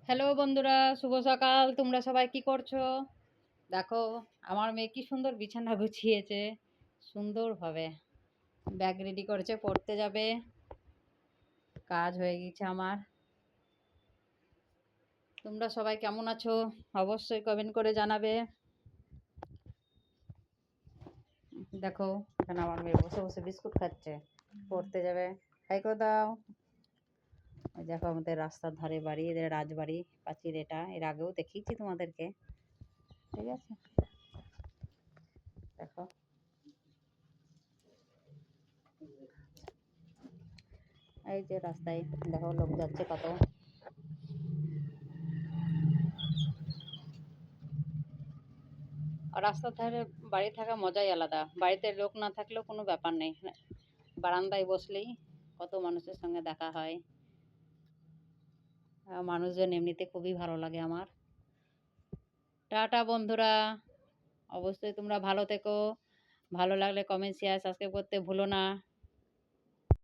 Hello বন্ধুরা, শুভ সকাল। তোমরা সবাই কি করছো? দেখো, আমার মেয়ে কি সুন্দর বিছানা গুছিয়েছে সুন্দরভাবে। ব্যাগ রেডি করেছে, পড়তে যাবে। কাজ হয়ে গেছে আমার। তোমরা সবাই কেমন আছো? অবশ্যই কমেন্ট করে জানাবে। দেখো, এখানে আমার মেয়ে বসে বসে বিস্কুট খাচ্ছে, পড়তে যাবে। হাই করে দাও। ওই দেখো, আমাদের রাস্তার ধারে বাড়ি, এদের রাজবাড়ি প্রাচীর। এটা এর আগেও দেখিয়েছি তোমাদেরকে, ঠিক আছে? দেখো, এই যে রাস্তায় দেখো লোক যাচ্ছে কত। আর রাস্তার ধারে বাড়ি থাকা মজাই আলাদা। বাড়িতে লোক না থাকলেও কোনো ব্যাপার নেই, বারান্দায় বসলেই কত মানুষের সঙ্গে দেখা হয়। মানুষজন এমনিতে খুবই ভালো লাগে আমার। টাটা বন্ধুরা, অবশ্যই তোমরা ভালো থেকো। ভালো লাগলে কমেন্ট শেয়ার সাবস্ক্রাইব করতে ভুলো না।